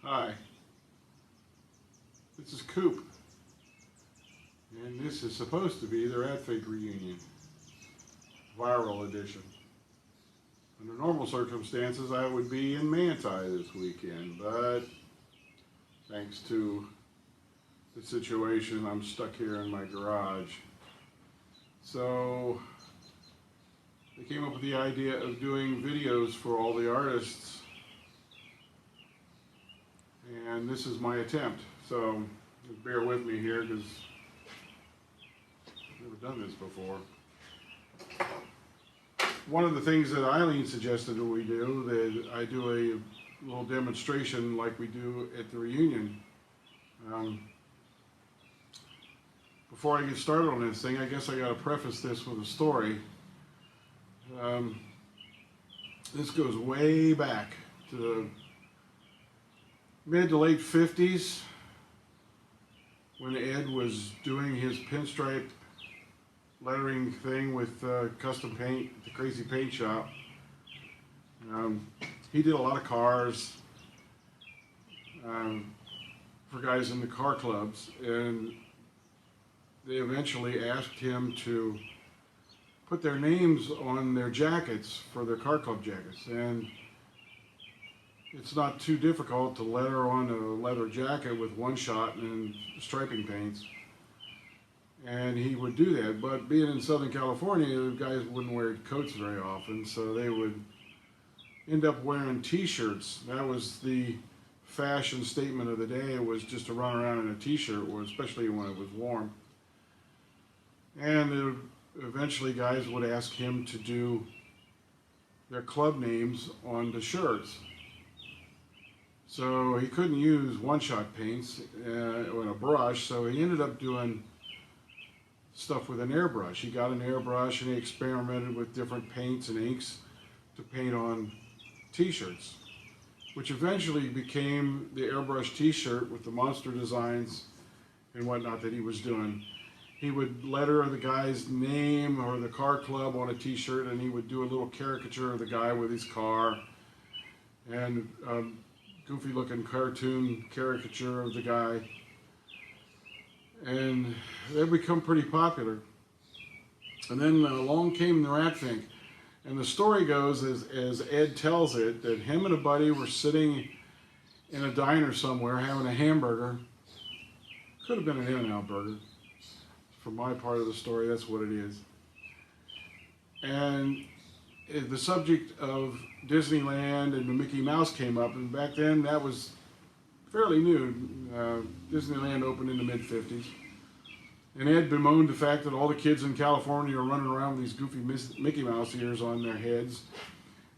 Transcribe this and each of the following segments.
Hi, this is COOP, and this is supposed to be the Rat Fink Reunion, viral edition. Under normal circumstances, I would be in Manti this weekend, but thanks to the situation, I'm stuck here in my garage. So they came up with the idea of doing videos for all the artists, and this is my attempt. So bear with me here because I've never done this before. One of the things that Layne suggested that we do, that I do a little demonstration like we do at the reunion. Before I get started on this thing, I guess I got to preface this with a story. This goes way back to the mid to late 50s when Ed was doing his pinstripe lettering thing with custom paint at the Crazy Paint Shop. He did a lot of cars for guys in the car clubs, and they eventually asked him to put their names on their jackets for their car club jackets. And it's not too difficult to letter on a leather jacket with one shot and striping paints. And he would do that, but being in Southern California, the guys wouldn't wear coats very often, so they would end up wearing t-shirts. That was the fashion statement of the day. It was just to run around in a t-shirt, especially when it was warm. And eventually guys would ask him to do their club names on the shirts. So he couldn't use one-shot paints on a brush, so he ended up doing stuff with an airbrush. He got an airbrush and he experimented with different paints and inks to paint on t-shirts, which eventually became the airbrush t-shirt with the monster designs and whatnot that he was doing. He would letter the guy's name or the car club on a t-shirt, and he would do a little caricature of the guy with his car and goofy looking cartoon caricature of the guy. And they've become pretty popular. And then along came the Rat Fink. And the story goes, as Ed tells it, that him and a buddy were sitting in a diner somewhere having a hamburger. Could have been an In-N-Out burger. For my part of the story, that's what it is. And the subject of Disneyland and the Mickey Mouse came up, and back then that was fairly new. Disneyland opened in the mid-50s. And Ed bemoaned the fact that all the kids in California are running around with these goofy Mickey Mouse ears on their heads.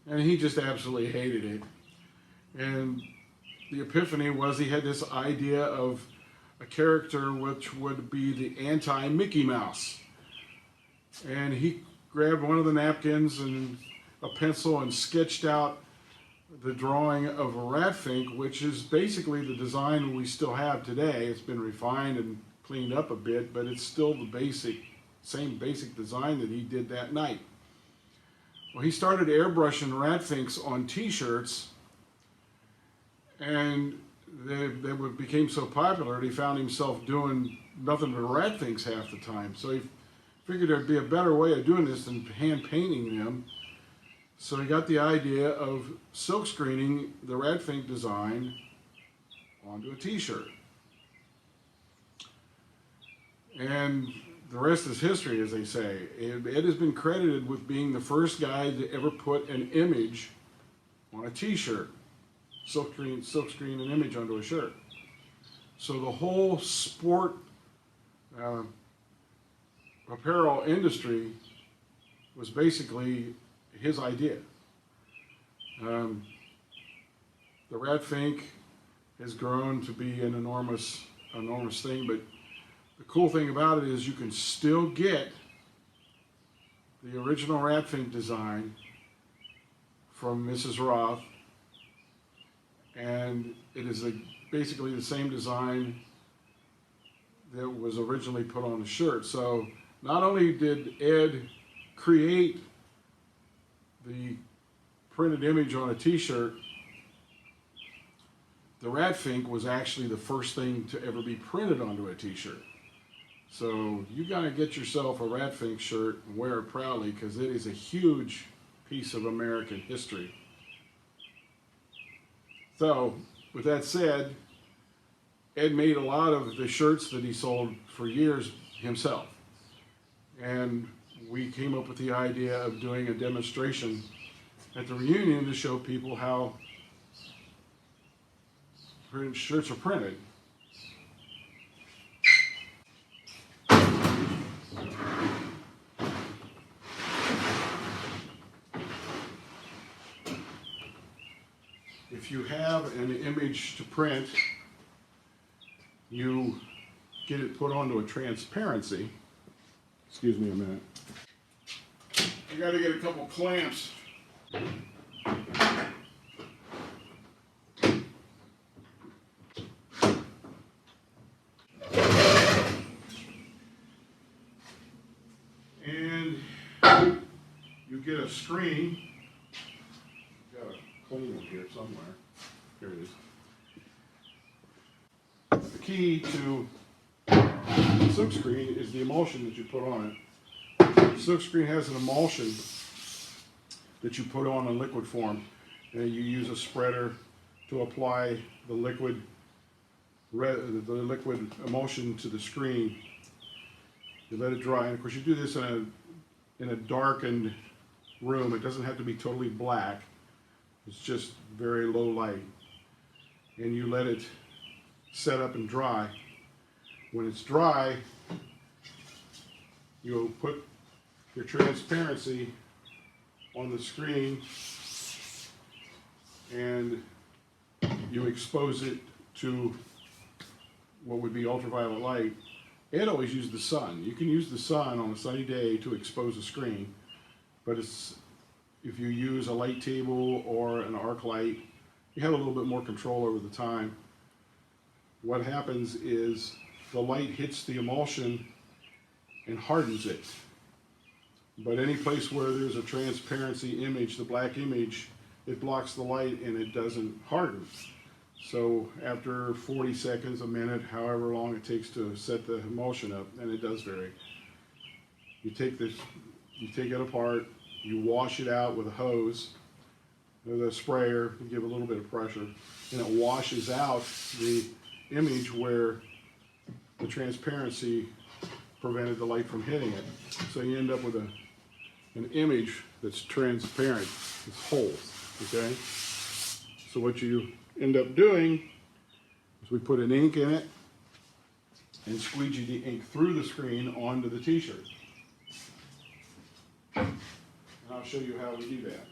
And he just absolutely hated it. And the epiphany was he had this idea of a character which would be the anti-Mickey Mouse. And he grabbed one of the napkins and a pencil and sketched out the drawing of a Rat Fink, which is basically the design we still have today. It's been refined and cleaned up a bit, but it's still the same basic design that he did that night. Well, he started airbrushing Rat Finks on t-shirts, and they became so popular that he found himself doing nothing but Rat Finks half the time. So he figured there'd be a better way of doing this than hand painting them. So he got the idea of silk screening the Rat Fink design onto a t-shirt. And the rest is history, as they say. Ed has been credited with being the first guy to ever put an image on a t-shirt. Silk screen an image onto a shirt. So the whole sport apparel industry was basically his idea. The Rat Fink has grown to be an enormous thing, but the cool thing about it is you can still get the original Rat Fink design from Mrs. Roth, and it is basically the same design that was originally put on the shirt. So not only did Ed create the printed image on a t-shirt, the Rat Fink was actually the first thing to ever be printed onto a t-shirt. So you gotta get yourself a Rat Fink shirt and wear it proudly, because it is a huge piece of American history. So with that said, Ed made a lot of the shirts that he sold for years himself. And we came up with the idea of doing a demonstration at the reunion to show people how shirts are printed. If you have an image to print, you get it put onto a transparency. Excuse me a minute. You got to get a couple clamps. And you get a screen. Got a clean one here somewhere. Here it is. The key to the silk screen is the emulsion that you put on it. The silk screen has an emulsion that you put on in liquid form, and you use a spreader to apply the liquid emulsion to the screen. You let it dry, and of course you do this in a darkened room. It doesn't have to be totally black. It's just very low light, and you let it set up and dry. When it's dry, you'll put your transparency on the screen and you expose it to what would be ultraviolet light. Ed always used the sun. You can use the sun on a sunny day to expose a screen, but if you use a light table or an arc light, you have a little bit more control over the time. What happens is the light hits the emulsion and hardens it. But any place where there's a transparency image, the black image, it blocks the light and it doesn't harden. So after 40 seconds, a minute, however long it takes to set the emulsion up, and it does vary, you take it apart, you wash it out with a hose, with a sprayer, you give a little bit of pressure, and it washes out the image where the transparency prevented the light from hitting it. So you end up with an image that's transparent, it's whole, okay? So what you end up doing is we put an ink in it and squeegee the ink through the screen onto the t-shirt. And I'll show you how we do that.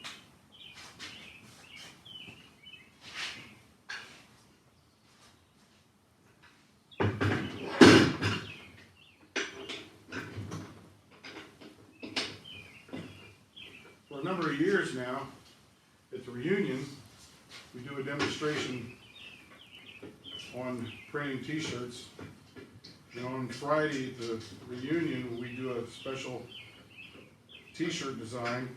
For a number of years now, at the reunion, we do a demonstration on printing t-shirts. And on Friday at the reunion, we do a special t-shirt design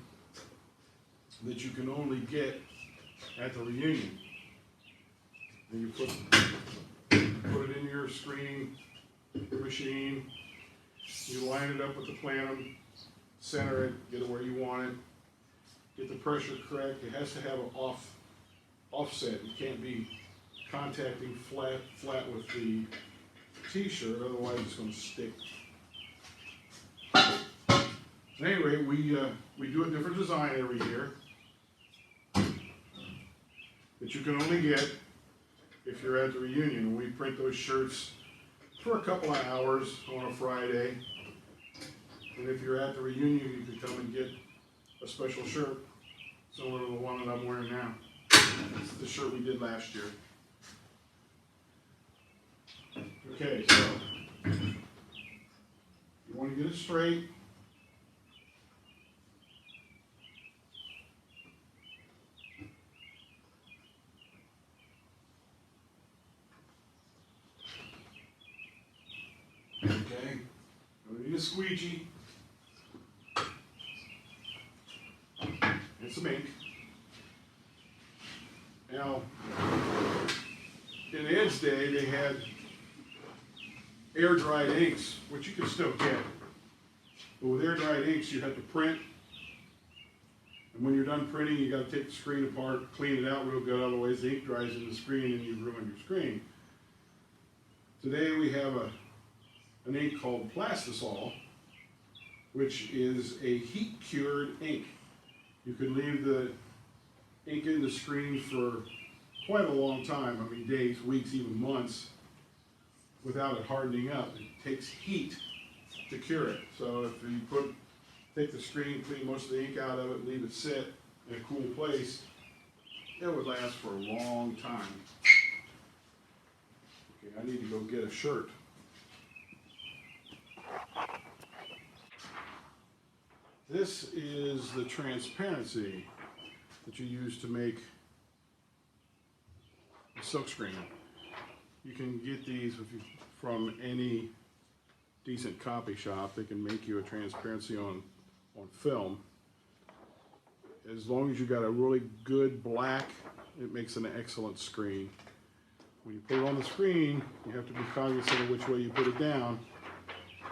that you can only get at the reunion. And you put it in your screen machine, you line it up with the plenum, center it, get it where you want it, get the pressure correct. It has to have an offset. You can't be contacting flat with the t-shirt, otherwise it's going to stick. Anyway, we do a different design every year that you can only get if you're at the reunion. We print those shirts for a couple of hours on a Friday, and if you're at the reunion, you can come and get a special shirt similar to the one that I'm wearing now. This is the shirt we did last year. Okay, so you want to get it straight. Okay, we need a squeegee and some ink. Now, in Ed's day, they had air-dried inks, which you can still get. But with air-dried inks, you have to print. And when you're done printing, you got to take the screen apart, clean it out real good, otherwise the ink dries in the screen and you ruin your screen. Today we have an ink called Plastisol, which is a heat-cured ink. You can leave the ink in the screen for quite a long time, I mean days, weeks, even months, without it hardening up. It takes heat to cure it. So if you take the screen, clean most of the ink out of it, leave it sit in a cool place, it would last for a long time. Okay, I need to go get a shirt. This is the transparency that you use to make a silkscreen. You can get these from any decent copy shop. They can make you a transparency on film. As long as you got a really good black, it makes an excellent screen. When you put it on the screen, you have to be cognizant of which way you put it down.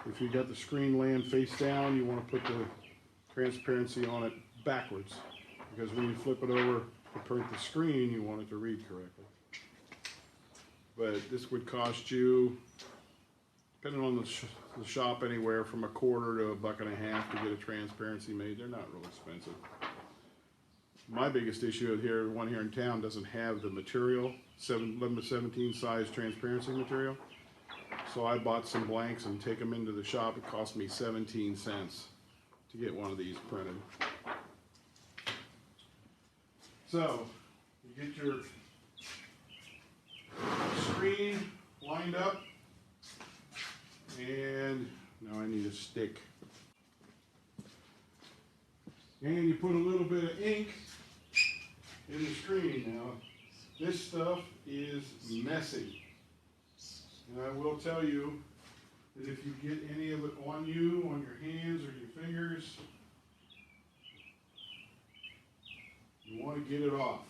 If you got the screen laying face down, you want to put the transparency on it backwards, because when you flip it over to print the screen, you want it to read correctly. But this would cost you, depending on the shop, anywhere from $1 to $1.50 to get a transparency made. They're not real expensive. My biggest issue here, one here in town, doesn't have the material, 11 to 17 size transparency material. So I bought some blanks and take them into the shop. It cost me 17 cents to get one of these printed. So you get your screen lined up, and now I need a stick. And you put a little bit of ink in the screen. Now, this stuff is messy. And I will tell you that if you get any of it on you, on your hands or your fingers, you want to get it off,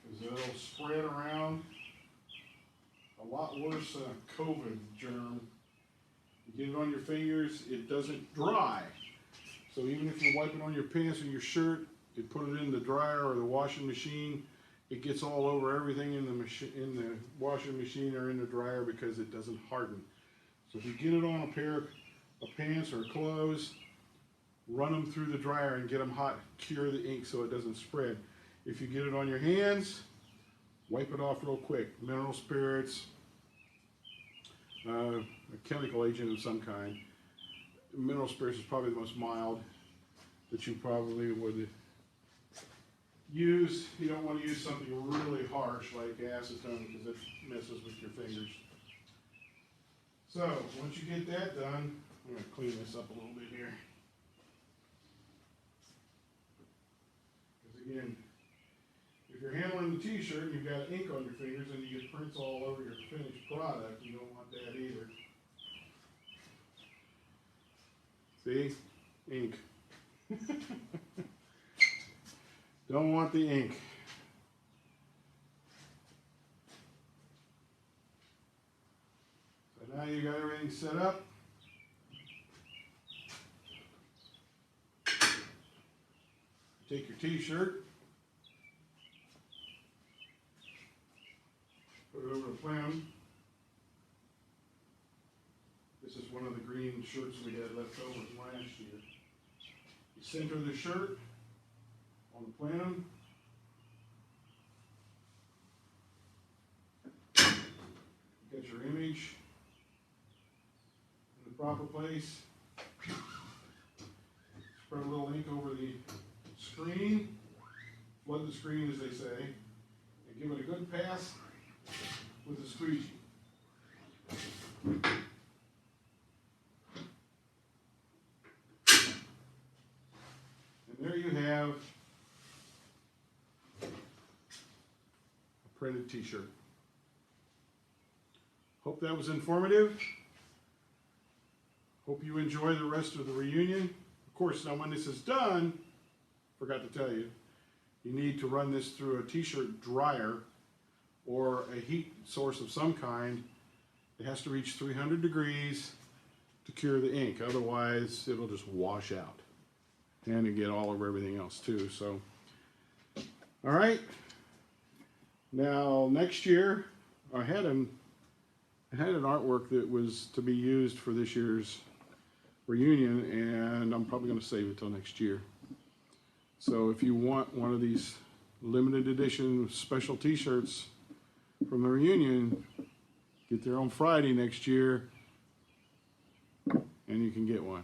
because it'll spread around a lot worse than a COVID germ. You get it on your fingers, it doesn't dry. So even if you wipe it on your pants or your shirt, you put it in the dryer or the washing machine, it gets all over everything in the washing machine or in the dryer, because it doesn't harden. So if you get it on a pair of pants or clothes, run them through the dryer and get them hot, cure the ink so it doesn't spread. If you get it on your hands, wipe it off real quick. Mineral spirits, a chemical agent of some kind. Mineral spirits is probably the most mild that you probably would use. You don't want to use something really harsh like acetone, because it messes with your fingers. So once you get that done, I'm going to clean this up a little bit here. Because again, if you're handling the t-shirt and you've got ink on your fingers and you get prints all over your finished product, you don't want that either. See? Ink. Don't want the ink. So now you got everything set up. Take your t-shirt, put it over the plenum. This is one of the green shirts we had left over from last year. You center the shirt on the plenum. Get your image in the proper place. Spread a little ink over the screen. Flood the screen, as they say, and give it a good pass with the squeegee. There you have a printed t-shirt. Hope that was informative. Hope you enjoy the rest of the reunion. Of course, now when this is done, forgot to tell you, you need to run this through a t-shirt dryer or a heat source of some kind. It has to reach 300 degrees to cure the ink. Otherwise, it'll just wash out. And it get all over everything else too. So, all right. Now, next year, I had an artwork that was to be used for this year's reunion, and I'm probably going to save it till next year. So if you want one of these limited edition special t-shirts from the reunion, get there on Friday next year and you can get one.